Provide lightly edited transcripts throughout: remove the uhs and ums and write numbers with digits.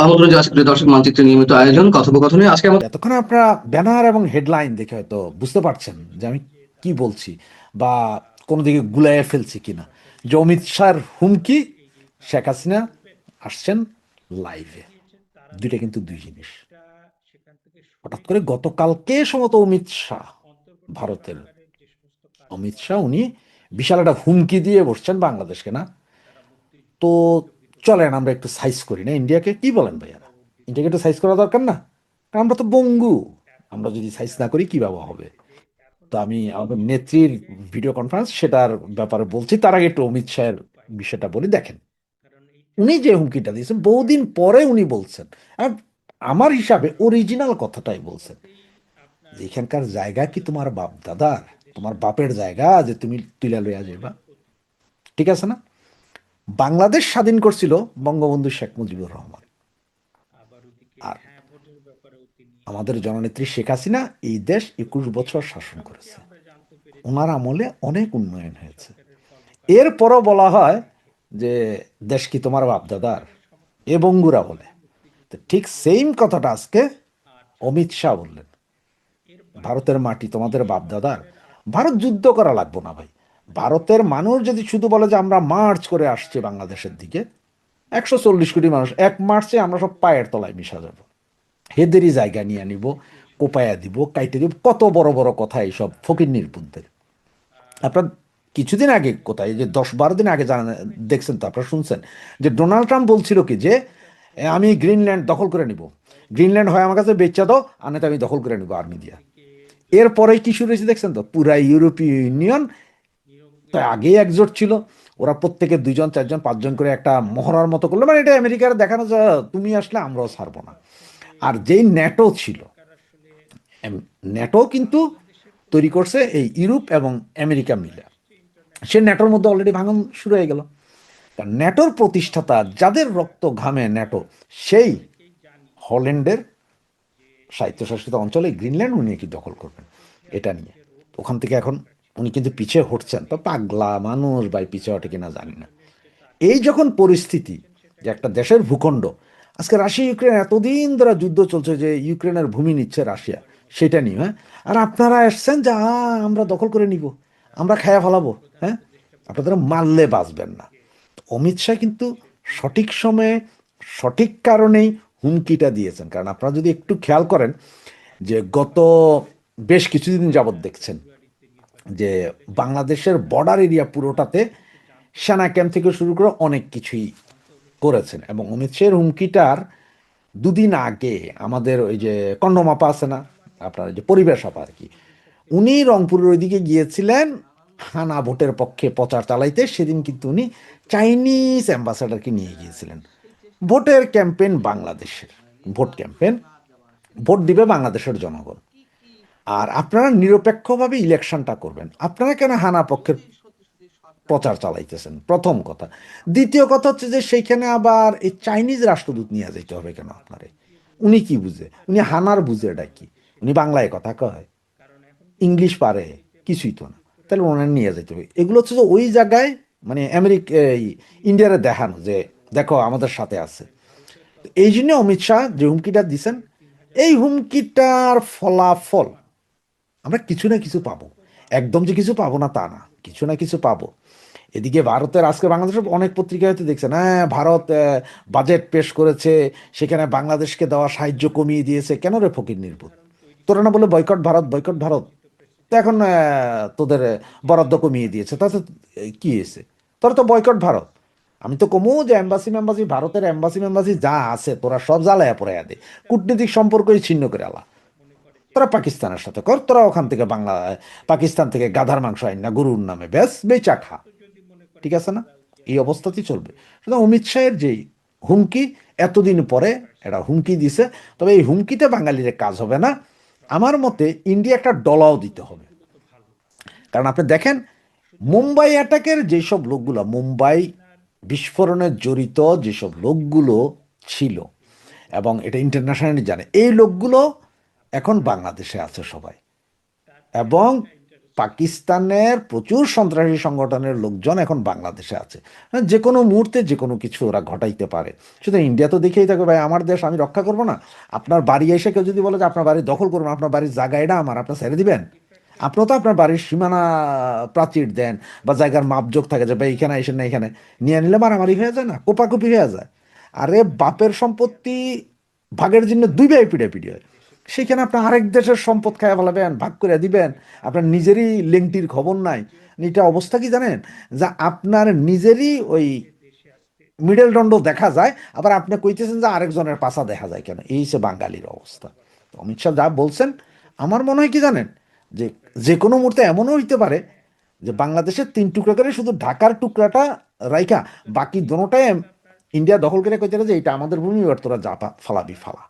আমন্ত্রণ জানাচ্ছি প্রিয় দর্শক মানচিত্রের নিয়মিত আয়োজন কথোপকথনে। আজকে আমাদের এতক্ষণ আপনারা ব্যানার এবং হেডলাইন দেখে হয়তো বুঝতে পারছেন যে আমি কি বলছি বা কোনো দিকে গুলাইয়ে ফেলছি কিনা। যে অমিত শাহর হুমকি, শেখ হাসিনা আসছেন লাইভে, দুইটা কিন্তু দুই জিনিস। হঠাৎ করে গতকালকে সম্ভবত অমিত শাহ, ভারতের অমিত শাহ, উনি বিশাল একটা হুমকি দিয়ে বসছেন বাংলাদেশকে, না? তো চলেন আমরা একটু সাইজ করি না ইন্ডিয়াকে, কি বলেন ভাইয়ারা? ইন্ডিয়াকে একটু সাইজ করা দরকার না? কারণ আমরা তো বঙ্গু, আমরা যদি সাইজ না করি কিভাবে হবে? তো আমি আমাদের নেত্রীর ভিডিও কনফারেন্স সেটার ব্যাপারে বলছি, তার আগে একটু অমিত শাহের বিষয়টা বলি। দেখেন, উনি যে হুমকিটা দিয়েছেন বহুদিন পরে উনি বলছেন, আর আমার হিসাবে অরিজিনাল কথাটাই বলছেন, যে এখানকার জায়গা কি তোমার বাপ দাদার, তোমার বাপের জায়গা যে তুমি তুইলা লইয়া যাইবা? ঠিক আছে না? বাংলাদেশ স্বাধীন করছিল বঙ্গবন্ধু শেখ মুজিবুর রহমান, আর আমাদের জননেত্রী শেখ হাসিনা এই দেশ 21 বছর শাসন করেছে। ওনার আমলে অনেক উন্নয়ন হয়েছে। এরপরও বলা হয় যে দেশ কি তোমার বাপ দাদার, এ বঙ্গুরা বলে। তো ঠিক সেম কথাটা আজকে অমিত শাহ বললেন, ভারতের মাটি তোমাদের বাপ দাদার। ভারত যুদ্ধ করা লাগবো না ভাই। ভারতের মানুষ যদি শুধু বলে যে আমরা মার্চ করে আসছি বাংলাদেশের দিকে, 140 কোটি মানুষ এক মার্চে আমরা সব পায়ের তলায় মিশা যাব, হেদেরই জায়গা নিয়ে নিব, কোপায়া দিব, কাইটে দিব, কত বড় বড় কথা এইসব ফকির বুদ্ধের। আপনার কিছুদিন আগে, কোথায় যে 10-12 দিন আগে জানা দেখছেন তো, আপনারা শুনছেন যে ডোনাল্ড ট্রাম্প বলছিল কি যে আমি গ্রিনল্যান্ড দখল করে নিব, গ্রিনল্যান্ড হয় আমার কাছে বেচা দাও, আর নয়তো আমি দখল করে নিব আর্মি দিয়া। এরপরে কি শুরু হয়েছে দেখছেন তো, পুরা ইউরোপীয় ইউনিয়ন, তো আগেই একজোট ছিল, ওরা প্রত্যেকে 2-4-5 জন করে একটা মহড়ার মতো করলো, মানে এটা আমেরিকার দেখানো যে তুমি আসলে আমরাও ছাড়বো না। আর যেই ন্যাটো ছিল, ন্যাটো কিন্তু তৈরি করছে এই ইউরোপ এবং আমেরিকা মিলে, সে ন্যাটোর মধ্যে অলরেডি ভাঙন শুরু হয়ে গেল। কারণ ন্যাটোর প্রতিষ্ঠাতা, যাদের রক্ত ঘামে ন্যাটো, সেই হল্যান্ডের স্বায়ত্তশাসিত অঞ্চলে গ্রিনল্যান্ড উনি কি দখল করবেন এটা নিয়ে। ওখান থেকে এখন উনি কিন্তু পিছিয়ে হটছেন, তো পাগলা মানুষ ভাই, পিছিয়ে হটে কিনা জানি না। এই যখন পরিস্থিতি, যে একটা দেশের ভূখণ্ড, আজকে রাশিয়া ইউক্রেন এতদিন ধরে যুদ্ধ চলছে, যে ইউক্রেনের ভূমি নিচ্ছে রাশিয়া, সেটা নিয়ে, হ্যাঁ? আর আপনারা আসছেন যে আমরা দখল করে নিব, আমরা খায়া ফেলাবো, হ্যাঁ? আপনাদের মারলে বাঁচবেন না। অমিত শাহ কিন্তু সঠিক সময়ে, সঠিক কারণেই হুমকিটা দিয়েছেন। কারণ আপনারা যদি একটু খেয়াল করেন যে গত বেশ কিছুদিন যাবৎ দেখছেন যে বাংলাদেশের বর্ডার এরিয়া পুরোটাতে সেনা ক্যাম্প থেকে শুরু করে অনেক কিছুই করেছেন। এবং অমিত শাহের হুমকিটার দুদিন আগে আমাদের ওই যে কন্ডমাপা আছে না, আপনার ওই যে পরিবেশ আপা আর কি, উনি রংপুরের ওইদিকে গিয়েছিলেন হানা ভোটের পক্ষে প্রচার চালাইতে। সেদিন কিন্তু উনি চাইনিজ অ্যাম্বাসাডারকে নিয়ে গিয়েছিলেন। ভোটের ক্যাম্পেইন বাংলাদেশের, ভোট ক্যাম্পেইন, ভোট দিবে বাংলাদেশের জনগণ, আর আপনারা নিরপেক্ষভাবে ইলেকশনটা করবেন। আপনারা কেন হানা পক্ষের প্রচার চালাইতেছেন? প্রথম কথা। দ্বিতীয় কথা হচ্ছে যে সেইখানে আবার এই চাইনিজ রাষ্ট্রদূত নিয়ে যেতে হবে কেন আপনারে? উনি কি বুঝে? উনি হানার বুঝে এটা কি? উনি বাংলায় কথা কয়, ইংলিশ পারে, কিছুই তো না। তাহলে ওনার নিয়ে যেতে হবে। এগুলো হচ্ছে যে ওই জায়গায়, মানে আমেরিকা, ইন্ডিয়ারে দেখানো যে দেখো আমাদের সাথে আছে। এই জন্য অমিত শাহ যে হুমকিটা দিছেন, এই হুমকিটার ফলাফল আমরা কিছু না কিছু পাবো। একদম যে কিছু পাবো না তা না, কিছু না কিছু পাবো। এদিকে ভারতের, আজকে বাংলাদেশের অনেক পত্রিকায় হয়তো দেখছেন, হ্যাঁ ভারত বাজেট পেশ করেছে, সেখানে বাংলাদেশকে দেওয়া সাহায্য কমিয়ে দিয়েছে। কেন রে ফকির নির্বুত, তোরা না বলে বয়কট ভারত, বয়কট ভারত? তো এখন তোদের বরাদ্দ কমিয়ে দিয়েছে, তাতে কি হয়েছে? তোরা তো বয়কট ভারত। আমি তো কমু যে এম্বাসি মেম্বাসি, ভারতের এম্বাসি মেম্বাসি যা আছে তোরা সব জ্বালায়া পড়াইয়া দে, কূটনীতিক সম্পর্কই ছিন্ন করে আলা। তোরা পাকিস্তানের সাথে কর, তোরা ওখান থেকে বাংলা, পাকিস্তান থেকে গাধার মাংস আইন না গরুর নামে ব্যাস বেচা খা। ঠিক আছে না? এই অবস্থাতেই চলবে। সুতরাং অমিত শাহের যেই হুমকি, এতদিন পরে এটা হুমকি দিছে, তবে এই হুমকিতে বাঙালির কাজ হবে না। আমার মতে ইন্ডিয়া একটা ডলাও দিতে হবে। কারণ আপনি দেখেন, মুম্বাই অ্যাটাকের যেসব লোকগুলো, মুম্বাই বিস্ফোরণে জড়িত যেসব লোকগুলো ছিল, এবং এটা ইন্টারন্যাশনালি জানে, এই লোকগুলো এখন বাংলাদেশে আছে সবাই। এবং পাকিস্তানের প্রচুর সন্ত্রাসী সংগঠনের লোকজন এখন বাংলাদেশে আছে, যে কোনো মুহূর্তে যে কোনো কিছু ওরা ঘটাইতে পারে। শুধু ইন্ডিয়া তো দেখেই থাকে, ভাই আমার দেশ আমি রক্ষা করবো না? আপনার বাড়ি এসে কেউ যদি বলে যে আপনার বাড়ি দখল করবেন, আপনার বাড়ির জায়গা এটা আমার, আপনার ছেড়ে দিবেন? আপনিও তো আপনার বাড়ির সীমানা প্রাচীর দেন বা জায়গার মাপজোক থাকে যে ভাই এখানে এসে না, এখানে নিয়ে নিলে মারামারি হয়ে যায় না, কোপাকুপি হয়ে যায়। আরে বাপের সম্পত্তি ভাগের জন্য দুই ভাই পিটাপিটি হয়, সেখানে আপনি আরেক দেশের সম্পদ খাইয়া ফেলাবেন, ভাগ করে দিবেন, আপনার নিজেরই লেংটির খবর নাই। এটা অবস্থা কি জানেন, যে আপনার নিজেরই ওই মিডল দণ্ড দেখা যায়, আবার আপনি কইতেছেন যে আরেকজনের পাশা দেখা যায় কেন? এই হচ্ছে বাঙালির অবস্থা। তো অমিত শাহ যা বলছেন, আমার মনে হয় কি জানেন, যে যে কোনো মুহূর্তে এমনও হইতে পারে যে বাংলাদেশের 3 টুকরা করে শুধু ঢাকার টুকরাটা রাইখা বাকি দোনোটাই ইন্ডিয়া দখল করে কইতে যে এটা আমাদের ভূমি, এবার তোরা যা ফালাবি ফালা।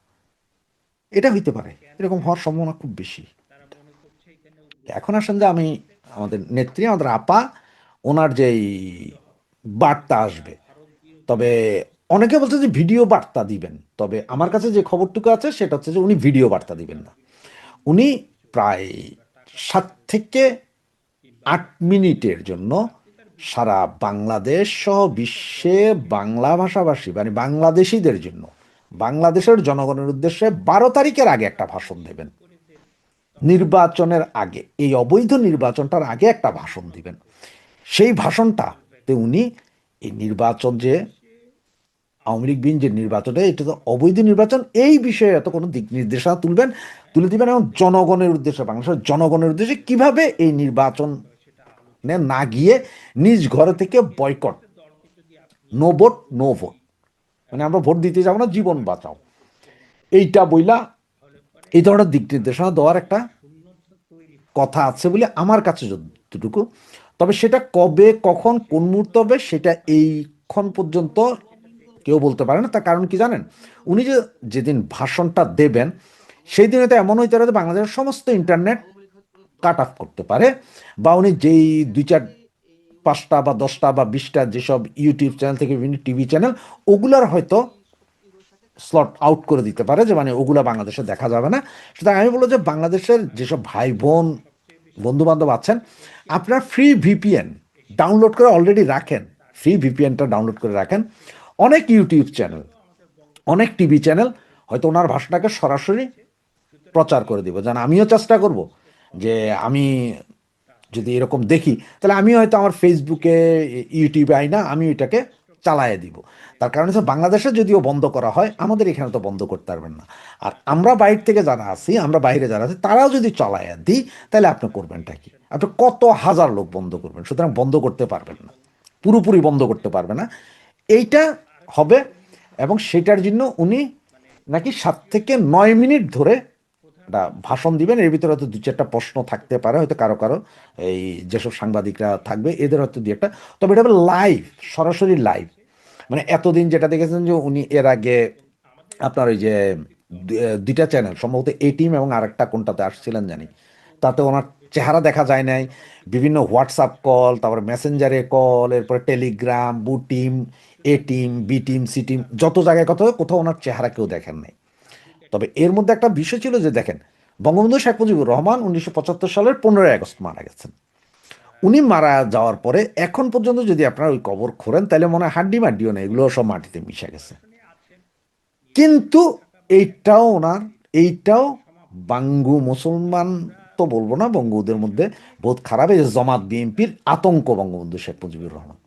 এটা হইতে পারে, এরকম হওয়ার সম্ভাবনা খুব বেশি। এখন আসেন যে আমি আমাদের নেত্রী, আমাদের আপা, ওনার যেই বার্তা আসবে, তবে অনেকে বলছে যে ভিডিও বার্তা দিবেন, তবে আমার কাছে যে খবরটুকু আছে সেটা হচ্ছে যে উনি ভিডিও বার্তা দিবেন না। উনি প্রায় 7 থেকে 8 মিনিটের জন্য সারা বাংলাদেশ সহ বিশ্বে বাংলা ভাষাভাষী মানে বাংলাদেশিদের জন্য, বাংলাদেশের জনগণের উদ্দেশ্যে 12 তারিখের আগে একটা ভাষণ দেবেন। নির্বাচনের আগে, এই অবৈধ নির্বাচনটার আগে একটা ভাষণ দিবেন। সেই ভাষণটাতে উনি এই নির্বাচন যে আওয়ামী লীগ বিন যে নির্বাচনটা, এটা তো অবৈধ নির্বাচন, এই বিষয়ে এত কোনো দিক নির্দেশনা তুলে দিবেন, এবং জনগণের উদ্দেশ্যে, বাংলাদেশের জনগণের উদ্দেশ্যে কিভাবে এই নির্বাচন না গিয়ে নিজ ঘরে থেকে boycott, no vote no vote, মানে আমরা ভোট দিতে যাবো না, জীবন বাঁচাও, এইটা বইলা এই ধরনের দিক নির্দেশনা দেওয়ার একটা কথা আছে বলে আমার কাছে যতটুকু। তবে সেটা কবে কখন কোন মুহূর্তে হবে সেটা এইক্ষণ পর্যন্ত কেউ বলতে পারে না। তার কারণ কি জানেন, উনি যে যেদিন ভাষণটা দেবেন সেই দিনে তো এমন হইতে পারে যে বাংলাদেশের সমস্ত ইন্টারনেট কাট অফ করতে পারে, বা উনি যেই 2, 4, 5টা বা 10টা বা 20টা যেসব ইউটিউব চ্যানেল থেকে বিভিন্ন টিভি চ্যানেল, ওগুলার হয়তো স্লট আউট করে দিতে পারে, যে মানে ওগুলা বাংলাদেশে দেখা যাবে না। সুতরাং আমি বলবো যে বাংলাদেশের যেসব ভাই বোন বন্ধু বান্ধব আছেন, আপনার ফ্রি ভিপিএন ডাউনলোড করে অলরেডি রাখেন, ফ্রি ভিপিএনটা ডাউনলোড করে রাখেন। অনেক ইউটিউব চ্যানেল, অনেক টিভি চ্যানেল হয়তো ওনার ভাষাটাকে সরাসরি প্রচার করে দিব। যেন আমিও চেষ্টা করব যে আমি যদি এরকম দেখি, তাহলে আমি হয়তো আমার ফেসবুকে ইউটিউবে আই না, আমি এটাকে চালায় দিব। তার কারণ হচ্ছে বাংলাদেশে যদিও বন্ধ করা হয়, আমাদের এখানে তো বন্ধ করতে পারবেন না। আর আমরা বাইরে থেকে যারা আছি, আমরা বাইরে যারা আছি, তারাও যদি চালায় দিই, তাহলে আপনি করবেনটা কি? আপনি কত হাজার লোক বন্ধ করবেন? সুতরাং বন্ধ করতে পারবেন না, পুরোপুরি বন্ধ করতে পারবে না। এইটা হবে, এবং সেটার জন্য উনি নাকি 7 থেকে 9 মিনিট ধরে একটা ভাষণ দিবেন। এর ভিতরে হয়তো 2, 4টা প্রশ্ন থাকতে পারে, হয়তো কারো কারো এই যেসব সাংবাদিকরা থাকবে এদের হয়তো 2, 1টা, তবে এটা হবে লাইভ, সরাসরি লাইভ। মানে এতদিন যেটা দেখেছেন যে উনি এর আগে আপনার ওই যে 2টা চ্যানেল, সম্ভবত এ টিম এবং আরেকটা কোনটাতে আসছিলেন জানি, তাতে ওনার চেহারা দেখা যায় নাই। বিভিন্ন হোয়াটসঅ্যাপ কল, তারপর মেসেঞ্জারে কল, এরপরে টেলিগ্রাম, বু team, A team, B team, C team, যত জায়গায় কোথাও কোথাও ওনার চেহারা কেউ দেখেন নাই। তবে এর মধ্যে একটা বিষয় ছিল যে দেখেন, বঙ্গবন্ধু শেখ মুজিবুর রহমান 1975 সালের 15ই আগস্ট মারা গেছেন। উনি মারা যাওয়ার পরে এখন পর্যন্ত যদি আপনারা ওই কবর খোঁড়েন, তাহলে মনে হয় হাড্ডি মাড্ডিও নেই, এগুলো সব মাটিতে মিশে গেছে। কিন্তু এইটাও ওনার, এইটাও বাঙ্গু মুসলমান তো বলবো না, বঙ্গুদের মধ্যে বহুত খারাপ, এই যে জমাত বিএনপির আতঙ্ক বঙ্গবন্ধু শেখ মুজিবুর রহমান।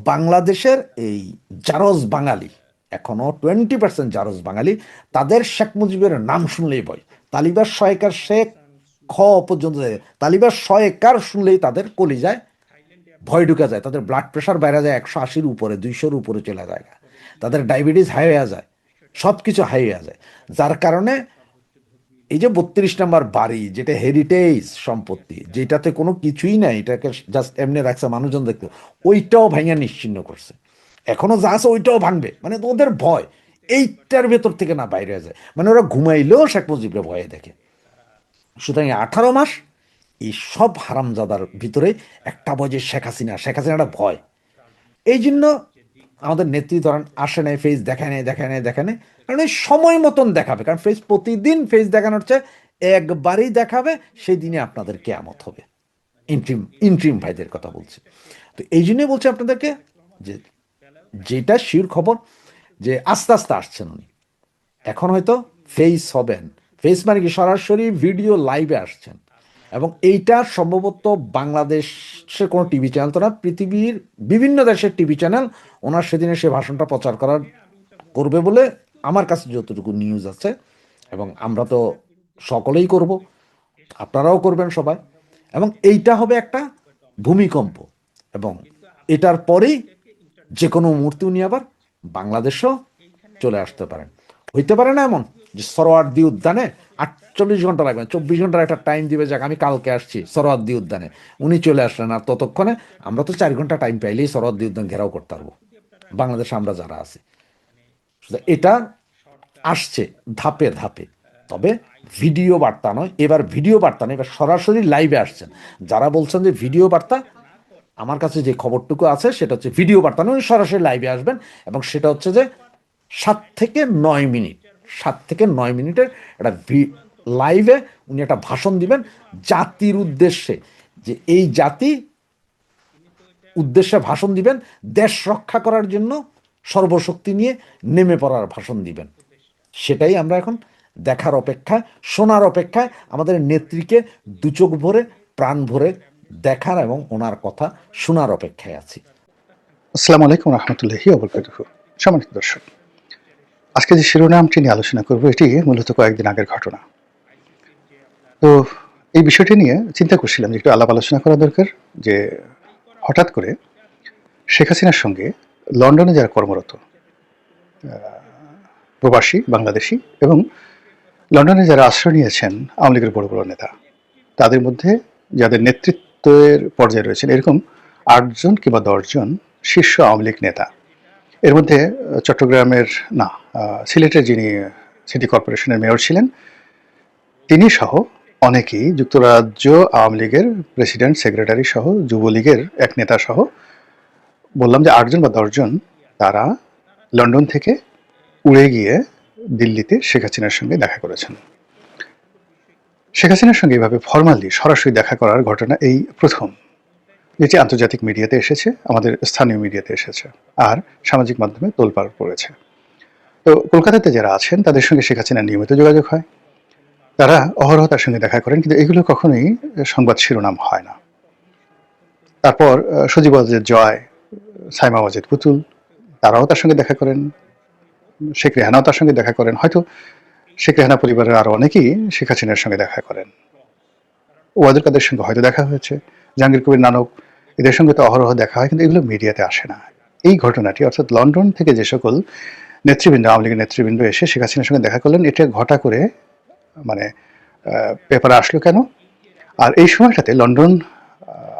বাংলাদেশের এই জারজ বাঙালি, এখনো 20% জারজ বাঙালি, তাদের শেখ মুজিবের নাম শুনলেই ভয়। তালিবার শয়কার শেখ খ পর্যন্ত যায়, তালিবার শয়কার শুনলেই তাদের কলিজায় ভয় ঢুকে যায়, তাদের ব্লাড প্রেশার বাইরে যায় 180-র উপরে, 200-র উপরে চলে যায়, তাদের ডায়াবেটিস হাই হয়ে যায়, সব কিছু হাই হয়ে যায়। যার কারণে এই যে 32 নম্বর বাড়ি, যেটা হেরিটেজ সম্পত্তি, যেটাতে কোনো কিছুই নাই, এটাকে জাস্ট এমনি রাখছে মানুষজন দেখতে, ওইটাও ভাঙা নিশ্চিহ্ন করছে। এখনো যা আছে ওইটাও ভাঙবে, মানে ওদের ভয় এইটার ভেতর থেকে না বাইরে যায়, মানে ওরা ঘুমাইলেও শেখ মুজিবকে ভয়ে দেখে। সুতরাং 18 মাস এই সব হারামজাদার ভিতরে একটা ভয় যে শেখ হাসিনা, শেখ হাসিনাটা ভয়। এই জন্য আমাদের নেত্রী ধরেন আসে নাই, ফেস দেখায় নাই, দেখায় নাই, দেখায় নাই, কারণ এই সময় মতন দেখাবে। কারণ ফেস প্রতিদিন ফেস দেখানোর চেয়ে একবারই দেখাবে, সেই দিনে আপনাদের কেয়ামত হবে। ইন্ট্রিম ভাইদের কথা বলছি। তো এই জন্যই বলছি আপনাদেরকে যে যেটা শিওর খবর যে আস্তে আস্তে আসছেন উনি, এখন হয়তো ফেস হবেন। ফেস মানে কি, সরাসরি ভিডিও লাইভে আসছেন। এবং এইটা সম্ভবত বাংলাদেশের কোনো টিভি চ্যানেল তো না, পৃথিবীর বিভিন্ন দেশের টিভি চ্যানেল ওনার সেদিনে সে ভাষণটা প্রচার করবে বলে আমার কাছে যতটুকু নিউজ আছে। এবং আমরা তো সকলেই করব, আপনারাও করবেন সবাই। এবং এইটা হবে একটা ভূমিকম্প। এবং এটার পরেই যে কোনো মুহূর্তে উনি আবার বাংলাদেশেও চলে আসতে পারেন। হইতে পারে না এমন যে সরোয়ার্দী উদ্যানে 48 ঘন্টা লাগবে, 24 ঘন্টার একটা টাইম দিবে, যাক আমি কালকে আসছি সরোয়ার্দী উদ্যানে, উনি চলে আসলেন, আর ততক্ষণে আমরা তো 4 ঘন্টা টাইম পাইলেই সরোয়ার্দী উদ্যান ঘেরাও করতে পারবো বাংলাদেশে আমরা যারা আছি। এটা আসছে ধাপে ধাপে। তবে ভিডিও বার্তা নয়, এবার ভিডিও বার্তা নয়, এবার সরাসরি লাইভে আসছেন। যারা বলছেন যে ভিডিও বার্তা, আমার কাছে যে খবরটুকু আছে সেটা হচ্ছে ভিডিও বার্তা নয়, উনি সরাসরি লাইভে আসবেন। এবং সেটা হচ্ছে যে 7 থেকে 9 মিনিট, 7 থেকে 9 মিনিটের একটা লাইভে উনি একটা ভাষণ দিবেন জাতির উদ্দেশ্যে, যে এই জাতি উদ্দেশ্যে ভাষণ দিবেন, দেশ রক্ষা করার জন্য সর্বশক্তি নিয়ে নেমে পড়ার ভাষণ দিবেন। সেটাই আমরা এখন দেখার অপেক্ষায়, শোনার অপেক্ষায়, আমাদের নেত্রীকে দু চোখ ভরে প্রাণ ভরে দেখার এবং ওনার কথা শোনার অপেক্ষায় আছি। আসসালামু আলাইকুম রহমতুল্লাহি ওয়া বারাকাতুহু। সম্মানিত দর্শক, আজকে যে শিরোনামটি নিয়ে আলোচনা করব এটি মূলত কয়েকদিন আগের ঘটনা। তো এই বিষয়টি নিয়ে চিন্তা করছিলাম যে একটু আলাপ আলোচনা করা দরকার, যে হঠাৎ করে শেখ হাসিনার সঙ্গে লন্ডনে যারা কর্মরত প্রবাসী বাংলাদেশি এবং লন্ডনে যারা আশ্রয় নিয়েছেন আওয়ামী লীগের বড় বড় নেতা, তাদের মধ্যে যাদের নেতৃত্বের পর্যায়ে রয়েছেন এরকম 8 জন কিংবা 10 জন শীর্ষ আওয়ামী লীগ নেতা, এর মধ্যে চট্টগ্রামের না সিলেটের যিনি সিটি কর্পোরেশনের মেয়র ছিলেন তিনি সহ অনেকেই, যুক্তরাজ্য আওয়ামী লীগের প্রেসিডেন্ট সেক্রেটারি সহ যুবলীগের এক নেতা সহ, বললাম যে 8 জন বা 10 জন, তারা লন্ডন থেকে উড়ে গিয়ে দিল্লিতে শেখ হাসিনার সঙ্গে দেখা করেছেন। শেখ হাসিনার সঙ্গে এভাবে ফর্মালি সরাসরি দেখা করার ঘটনা এই প্রথম, যেটি আন্তর্জাতিক মিডিয়াতে এসেছে, আমাদের স্থানীয় মিডিয়াতে এসেছে, আর সামাজিক মাধ্যমে তোলপাড় পড়েছে। তো কলকাতাতে যারা আছেন তাদের সঙ্গে শেখ হাসিনার নিয়মিত যোগাযোগ হয়, তারা অহরহ তার সঙ্গে দেখা করেন, কিন্তু এগুলো কখনোই সংবাদ শিরোনাম হয় না। তারপর সজীব ওয়াজেদ জয়, সাইমা ওয়াজেদ পুতুল, তারাও তার সঙ্গে দেখা করেন, শেখ রেহানাও তার সঙ্গে দেখা করেন, হয়তো শেখ রেহানা পরিবারের আরও অনেকেই শেখ হাসিনার সঙ্গে দেখা করেন। ওয়াদুল কাদের সঙ্গে হয়তো দেখা হয়েছে, জাহাঙ্গীর কবির নানক, এদের সঙ্গে তো অহরহ দেখা হয়, কিন্তু এগুলো মিডিয়াতে আসে না। এই ঘটনাটি, অর্থাৎ লন্ডন থেকে যে সকল নেতৃবৃন্দ, আওয়ামী লীগের নেতৃবৃন্দ এসে শেখ হাসিনার সঙ্গে দেখা করলেন, এটা ঘটা করে মানে পেপারে আসলো কেন? আর এই সময়টাতে লন্ডন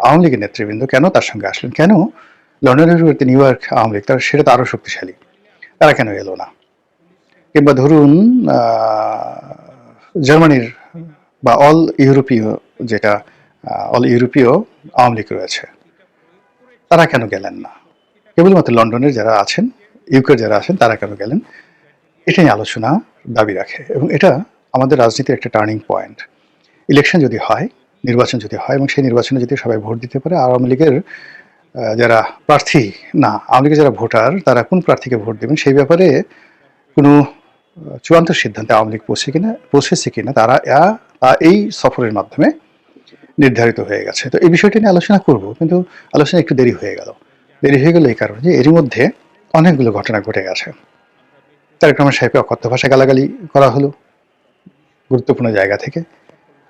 আওয়ামী লীগের নেতৃবৃন্দ কেন তার সঙ্গে আসলেন? কেন লন্ডনের বিপরীতে নিউ ইয়র্ক আওয়ামী লীগ, তারা সেটা তো আরও শক্তিশালী, তারা কেন এলো না? কিংবা ধরুন জার্মানির বা অল ইউরোপীয়, যেটা অল ইউরোপীয় আওয়ামী লীগ রয়েছে, তারা কেন গেলেন না? কেবলমাত্র লন্ডনের যারা আছেন, ইউকের যারা আছেন, তারা কেন গেলেন? এটা নিয়ে আলোচনা দাবি রাখে। এবং এটা আমাদের রাজনীতির একটা টার্নিং পয়েন্ট। ইলেকশন যদি হয়, নির্বাচন যদি হয়, এবং সেই নির্বাচনে যদি সবাই ভোট দিতে পারে, আওয়ামী লীগের যারা প্রার্থী, না আওয়ামী লীগের যারা ভোটার, তারা কোন প্রার্থীকে ভোট দেবেন সেই ব্যাপারে কোনো চূড়ান্ত সিদ্ধান্তে আওয়ামী লীগ পৌঁছেছে কিনা, তারা এই সফরের মাধ্যমে নির্ধারিত হয়ে গেছে। তো এই বিষয়টি নিয়ে আলোচনা করব, কিন্তু আলোচনা একটু দেরি হয়ে গেল। এই কারণে যে এরই মধ্যে অনেকগুলো ঘটনা ঘটে গেছে। তারেক রহমান সাহেবকে অকথ্য ভাষায় গালাগালি করা হলো গুরুত্বপূর্ণ জায়গা থেকে।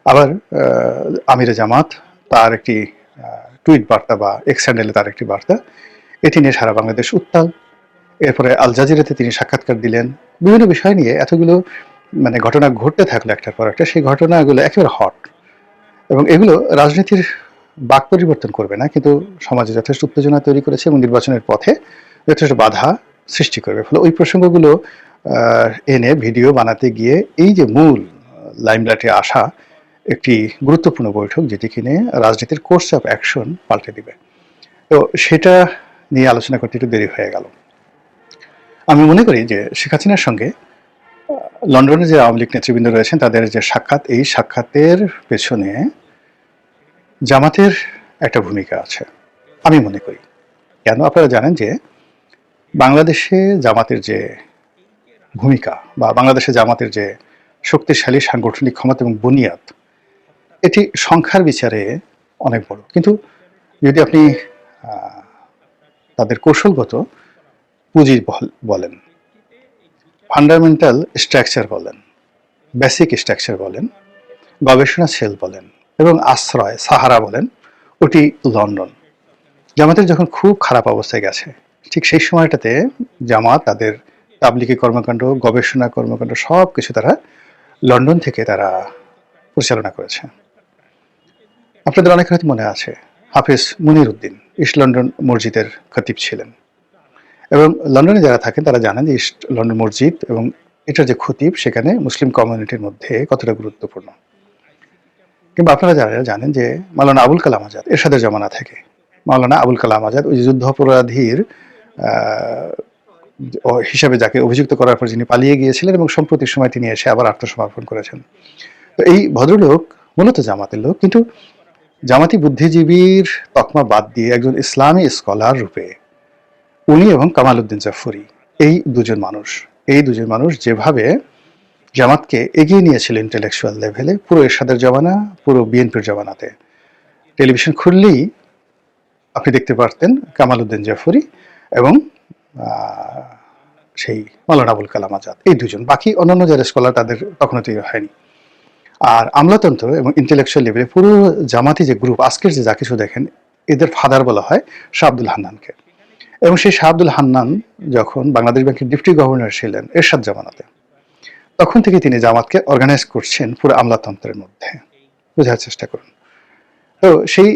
আবার আমিরে জামাত তার একটি টুইট বার্তা বা এক্স হ্যান্ডেলে তার একটি বার্তা, এটি নিয়ে সারা বাংলাদেশ উত্তাল। এরপরে আল জাজিরাতে তিনি সাক্ষাৎকার দিলেন। বিভিন্ন বিষয় নিয়ে এতগুলো ঘটনা ঘটতে থাকলো একটার পর একটা। সেই ঘটনাগুলো একেবারে হট, এবং এগুলো রাজনীতির বাক পরিবর্তন করবে না, কিন্তু সমাজে যথেষ্ট উত্তেজনা তৈরি করেছে এবং নির্বাচনের পথে যথেষ্ট বাধা সৃষ্টি করবে। ফলে ওই প্রসঙ্গগুলো এনে ভিডিও বানাতে গিয়ে এই যে মূল লাইমলাইটে আসা একটি গুরুত্বপূর্ণ বৈঠক, যেটি কিনে রাজনীতির কোর্স অফ অ্যাকশন পাল্টে দিবে, তো সেটা নিয়ে আলোচনা করতে একটু দেরি হয়ে গেল। আমি মনে করি যে শেখ হাসিনার সঙ্গে লন্ডনে যে আওয়ামী লীগ নেতৃবৃন্দ রয়েছেন তাদের যে সাক্ষাৎ, এই সাক্ষাতের পেছনে জামাতের একটা ভূমিকা আছে আমি মনে করি। কেন? আপনারা জানেন যে বাংলাদেশে জামাতের যে ভূমিকা বা বাংলাদেশে জামাতের যে শক্তিশালী সাংগঠনিক ক্ষমতা এবং বুনিয়াদ, এটি সংখ্যার বিচারে অনেক বড়। কিন্তু যদি আপনি তাদের কৌশলগত পুঁজি বলেন, ফান্ডামেন্টাল স্ট্রাকচার বলেন, বেসিক স্ট্রাকচার বলেন, গবেষণা সেল বলেন এবং আশ্রয় সাহারা বলেন, ওটি লন্ডন। জামাতের যখন খুব খারাপ অবস্থায় গেছে, ঠিক সেই সময়টাতে জামাত তাদের তাবলিগি কর্মকাণ্ড, গবেষণা কর্মকাণ্ড সব কিছু তারা লন্ডন থেকে তারা পরিচালনা করেছে। আপনাদের অনেক হয়তো মনে আছে, হাফিজ মুনির উদ্দিন ইস্ট লন্ডন মসজিদের খতিব ছিলেন, এবং লন্ডনে যারা থাকেন তারা জানেন যে ইস্ট লন্ডন মসজিদ এবং এটার যে খতিব সেখানে মুসলিম কমিউনিটির মধ্যে কতটা গুরুত্বপূর্ণ। কিংবা আপনারা যারা জানেন যে মাওলানা আবুল কালাম আজাদ এরশাদের জমানা থেকে, মাওলানা আবুল কালাম আজাদ ওই যুদ্ধাপরাধীর হিসাবে যাকে অভিযুক্ত করার পর যিনি পালিয়ে গিয়েছিলেন এবং সম্প্রতি সময় তিনি এসে আবার আত্মসমর্পণ করেছেন। তো এই ভদ্রলোক মূলত জামাতের লোক, কিন্তু জামাতি বুদ্ধিজীবীর তকমা বাদ দিয়ে একজন ইসলামী স্কলার রূপে উনি এবং কামাল উদ্দিন জাফরি এই দুজন মানুষ যেভাবে জামাতকে এগিয়ে নিয়েছিল ইন্টেলেকচুয়াল লেভেলে, পুরো এরশাদের জমানা, পুরো বিএনপির জমানাতে টেলিভিশন খুললেই আপনি দেখতে পারতেন কামাল উদ্দিন জাফরি এবং সেই মাওলানা আবুল কালাম আজাদ, এই দুজন। বাকি অন্যান্য যারা স্কলার তাদের কখনো তৈরি হয়নি। আর আমলাতন্ত্র এবং ইন্টেলেকচুয়াল লেভেলে পুরো জামাতি যে গ্রুপ, আজকের যে যা কিছু দেখেন, এদের ফাদার বলা হয় শাহ আব্দুল হান্নানকে। এবং সেই শাহ আব্দুল হান্নান যখন বাংলাদেশ ব্যাংকের ডেপুটি গভর্নর ছিলেন এরশাদ জামানাতে, তখন থেকে তিনি জামাতকে অর্গানাইজ করছেন পুরো আমলাতন্ত্রের মধ্যে। বোঝার চেষ্টা করুন। তো সেই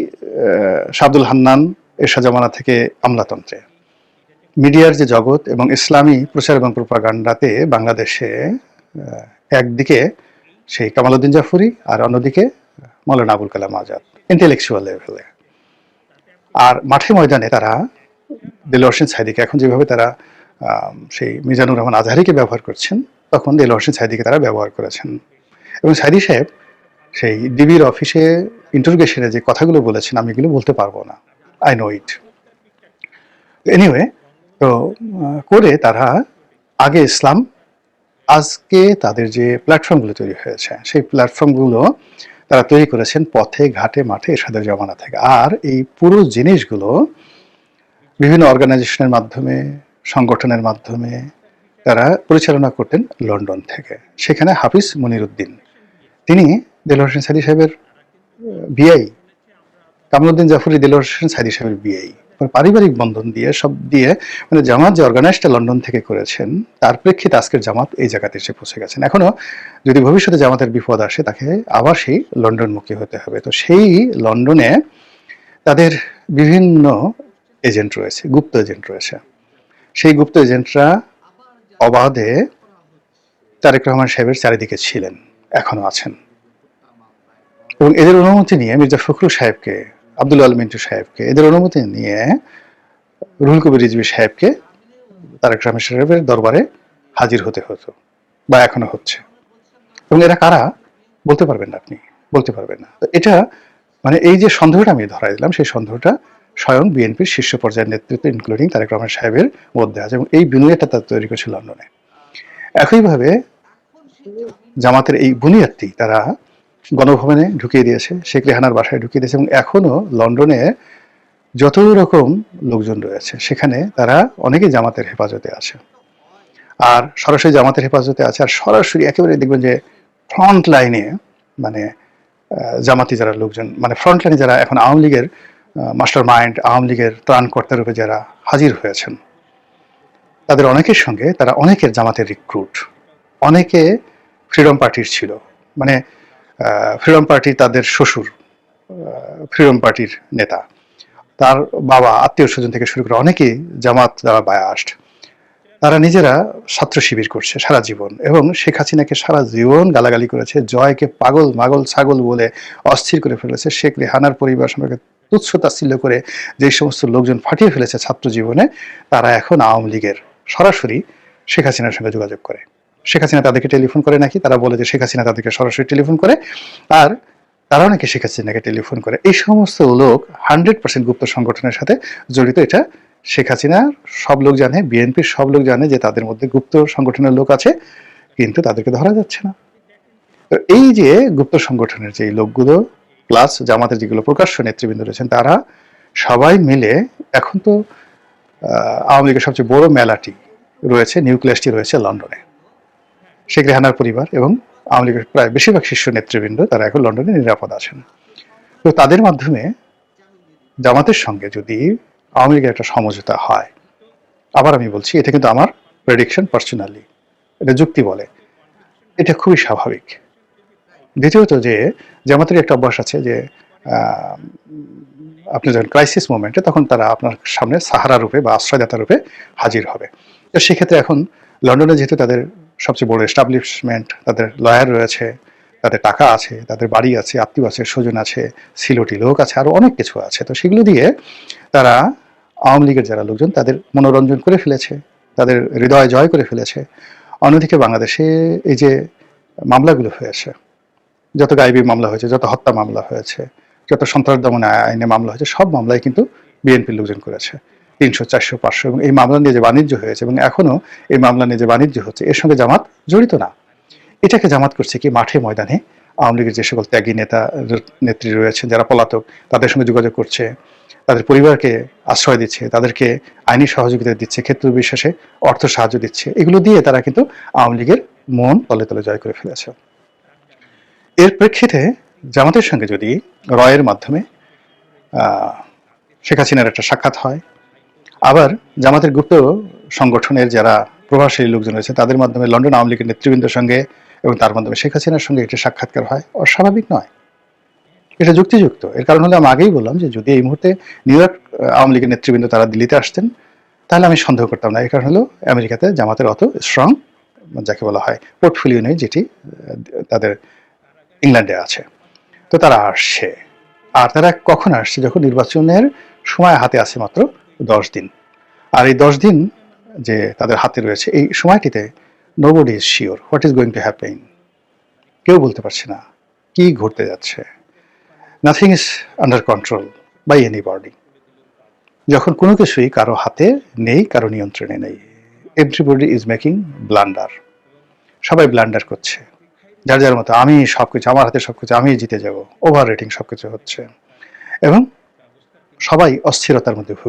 শাহ আব্দুল হান্নান এরশাদ জামানা থেকে আমলাতন্ত্রে, মিডিয়ার যে জগৎ এবং ইসলামী প্রচার এবং প্রোপাগান্ডাতে বাংলাদেশে একদিকে সেই কামাল উদ্দিন জাফরি আর অন্যদিকে মাওলানা আবুল কালাম আজাদ ইন্টেলেকচুয়াল লেভেলে। আর মাঠে ময়দানে তারা দেলোয়ার হোসেন সাঈদীকে, এখন যেভাবে তারা সেই মিজানুর রহমান আজহারিকে ব্যবহার করছেন, তখন দেলোয়ার হোসেন সাঈদীকে তারা ব্যবহার করেছেন। এবং সাঈদী সাহেব সেই ডিবির অফিসে ইন্টারোগেশনে যে কথাগুলো বলেছেন, আমি এগুলো বলতে পারবো না, আই নো ইট। এনিওয়ে, তো করে তারা আগে ইসলাম, আজকে তাদের যে প্ল্যাটফর্মগুলো তৈরি হয়েছে সেই প্ল্যাটফর্মগুলো তারা তৈরি করেছেন পথে ঘাটে মাঠে এরশাদের জমানা থেকে। আর এই পুরো জিনিসগুলো বিভিন্ন অর্গানাইজেশনের মাধ্যমে, সংগঠনের মাধ্যমে তারা পরিচালনা করতেন লন্ডন থেকে। সেখানে হাফিজ মুনির উদ্দিন, তিনি দেলোয়ার হোসেন সাঈদী সাহেবের বিআই, কামাল উদ্দিন জাফরি দেলোয়ার হোসেন সাঈদী সাহেবের বিআই। পারিবারিক বন্ধন দিয়ে সব দিয়ে মানে জামাত যে অর্গানাইজটা লন্ডন থেকে করেছেন, তার প্রেক্ষিতে আজকের জামাত এই জায়গাতে এসে পৌঁছে গেছেন। এখনো যদি ভবিষ্যতে জামাতের বিপদ আসে, তাকে আবার সেই লন্ডনমুখী হতে হবে। তো সেই লন্ডনে তাদের বিভিন্ন এজেন্ট রয়েছে, গুপ্ত এজেন্ট রয়েছে। সেই গুপ্ত এজেন্টরা অবাধে তারেক রহমান সাহেবের চারিদিকে ছিলেন, এখনো আছেন। এবং এদের অনুমতি নিয়ে মির্জা ফখরুল সাহেবকে, আব্দুল আল মিন্টু সাহেবকে, এদের অনুমতি নিয়ে রুহুল কবির রিজভী সাহেবকে তারেক রহমান সাহেবের দরবারে হাজির হতে হতো, বা এখনো হচ্ছে। এবং এরা কারা বলতে পারবেন না, আপনি বলতে পারবেন না। তো এটা মানে এই যে সন্দেহটা আমি ধরাই দিলাম, সেই সন্দেহটা স্বয়ং বিএনপির শীর্ষ পর্যায়ের নেতৃত্ব ইনক্লুডিং তারেক রহমান সাহেবের মধ্যে আছে, এবং এই বুনিয়াদটা তারা তৈরি করেছে লন্ডনে। একইভাবে জামাতের এই বুনিয়াদটি তারা গণভবনে ঢুকিয়ে দিয়েছে, শেখ রেহানার বাসায় ঢুকিয়ে দিয়েছে, এবং এখনো লন্ডনে যত রকম লোকজন রয়েছে সেখানে তারা অনেকেই জামাতের হেফাজতে আছে, আর সরাসরি জামাতের হেফাজতে আছে, আর সরাসরি একেবারে দেখবেন যে ফ্রন্ট লাইনে মানে জামাতি যারা লোকজন, মানে ফ্রন্ট লাইনে যারা এখন আওয়ামী লীগের মাস্টার মাইন্ড, আওয়ামী লীগের ত্রাণকর্তা রূপে যারা হাজির হয়েছেন, তাদের অনেকের সঙ্গে তারা অনেকের জামাতের রিক্রুট, অনেকে ফ্রিডম পার্টির ছিল, মানে ফ্রিডম পার্টি তাদের শ্বশুর ফ্রিডম পার্টির নেতা, তার বাবা, আত্মীয় স্বজন থেকে শুরু করে অনেকেই জামাত যারা বায়াস্ট, তারা নিজেরা ছাত্র শিবির করছে সারা জীবন, এবং শেখ হাসিনাকে সারা জীবন গালাগালি করেছে, জয়কে পাগল মাগল ছাগল বলে অস্থির করে ফেলেছে, শেখ রেহানার পরিবার সম্পর্কে তুচ্ছ তাচ্ছিল্য করে যে সমস্ত লোকজন ফাটিয়ে ফেলেছে ছাত্র জীবনে, তারা এখন আওয়ামী লীগের সরাসরি শেখ হাসিনার সঙ্গে যোগাযোগ করে। শেখ হাসিনা তাদেরকে টেলিফোন করে নাকি, তারা বলে যে শেখ হাসিনা তাদেরকে সরাসরি টেলিফোন করে, আর তারাও নাকি শেখ হাসিনাকে টেলিফোন করে। এই সমস্ত লোক 100% গুপ্ত সংগঠনের সাথে জড়িত। এটা শেখ হাসিনার সব লোক জানে, বিএনপির সব লোক জানে যে তাদের মধ্যে গুপ্ত সংগঠনের লোক আছে, কিন্তু তাদেরকে ধরা যাচ্ছে না। তো এই যে গুপ্ত সংগঠনের যে লোকগুলো প্লাস জামাতের যেগুলো প্রকাশ্য নেতৃবৃন্দ রয়েছেন, তারা সবাই মিলে এখন তো আওয়ামী লীগের সবচেয়ে বড় মেলাটি রয়েছে, নিউক্লিয়াসটি রয়েছে লন্ডনে। শেখ রেহানার পরিবার এবং আওয়ামী লীগের প্রায় বেশিরভাগ শীর্ষ নেতৃবৃন্দ তারা এখন লন্ডনে নিরাপদ আছেন। তো তাদের মাধ্যমে জামাতের সঙ্গে যদি আওয়ামী লীগের একটা সমঝোতা হয়, আবার আমি বলছি এটা কিন্তু আমার প্রেডিকশন পার্সোনালি, এটা যুক্তি বলে, এটা খুবই স্বাভাবিক। দ্বিতীয়ত যে জামাতের একটা অভ্যাস আছে যে আপনি যখন ক্রাইসিস মোমেন্টে তখন তারা আপনার সামনে সাহারা রূপে বা আশ্রয়দাতা রূপে হাজির হবে। তো সেক্ষেত্রে এখন লন্ডনে যেহেতু তাদের সবচেয়ে বড় এস্টাবলিশমেন্ট, তাদের লয়ার রয়েছে, তাদের টাকা আছে, তাদের বাড়ি আছে, আত্মীয় আছে, স্বজন আছে, সিলোটি লোক আছে, আরো অনেক কিছু আছে। তো সেগুলো দিয়ে তারা আওয়ামী লীগের যারা লোকজন তাদের মনোরঞ্জন করে ফেলেছে, তাদের হৃদয় জয় করে ফেলেছে। অন্যদিকে বাংলাদেশে এই যে মামলাগুলো হয়েছে, যত গায়েবী মামলা হয়েছে, যত হত্যা মামলা হয়েছে, যত সন্ত্রাস দমন আইনে মামলা হয়েছে, সব মামলায় কিন্তু বিএনপির লোকজন করেছে, 300, 400, 500। এবং এই মামলা নিয়ে যে বাণিজ্য হয়েছে এবং এখনো এই মামলা নিয়ে যে বাণিজ্য হচ্ছে, এর সঙ্গে জামাত জড়িত না। এটাকে জামাত করছে কি মাঠে ময়দানে আওয়ামী লীগের যে সকল ত্যাগী নেতা নেত্রী রয়েছেন যারা পলাতক, তাদের সঙ্গে যোগাযোগ করছে, তাদের পরিবারকে আশ্রয় দিচ্ছে, তাদেরকে আইনি সহযোগিতা দিচ্ছে, ক্ষেত্র বিশেষে অর্থ সাহায্য দিচ্ছে। এগুলো দিয়ে তারা কিন্তু আওয়ামী লীগের মন তলে তলে জয় করে ফেলেছে। এর প্রেক্ষিতে জামাতের সঙ্গে যদি রয়ের মাধ্যমে শেখ হাসিনার একটা সাক্ষাৎ হয়, আবার জামাতের গুপ্ত সংগঠনের যারা প্রভাবশালী লোকজন রয়েছে তাদের মাধ্যমে লন্ডন আওয়ামী লীগের নেতৃবৃন্দের সঙ্গে এবং তার মাধ্যমে শেখ হাসিনার সঙ্গে একটি সাক্ষাৎকার হয়, অস্বাভাবিক নয়, এটা যুক্তিযুক্ত। এর কারণ হলো আমি আগেই বললাম যে যদি এই মুহূর্তে নিউ ইয়র্ক আওয়ামী লীগের নেতৃবৃন্দ তারা দিল্লিতে আসতেন তাহলে আমি সন্দেহ করতাম না। এর কারণ হলো আমেরিকাতে জামাতের অত স্ট্রং যাকে বলা হয় পোর্টফোলিও নেই, যেটি তাদের ইংল্যান্ডে আছে। তো তারা আসছে, আর তারা কখন আসছে? যখন নির্বাচনের সময় হাতে আছে মাত্র 10 দিন। আর এই 10 দিন যে তাদের হাতে রয়েছে, এই সময়টিতে nobody is sure what is going to happen. কেউ বলতে পারছে না কি ঘটতে যাচ্ছে। Nothing is under control by anybody. যখন কোনো কিছুই কারো হাতে নেই, কারো নিয়ন্ত্রণে নেই, এভরিবডি ইজ মেকিং ব্লান্ডার। সবাই ব্লান্ডার করছে যার যার মতো, আমি সবকিছু, আমার হাতে সবকিছু, আমি জিতে যাব, ওভার রেটিং সবকিছু হচ্ছে এবং সবাই অস্থিরতার মধ্যে ভুগছে।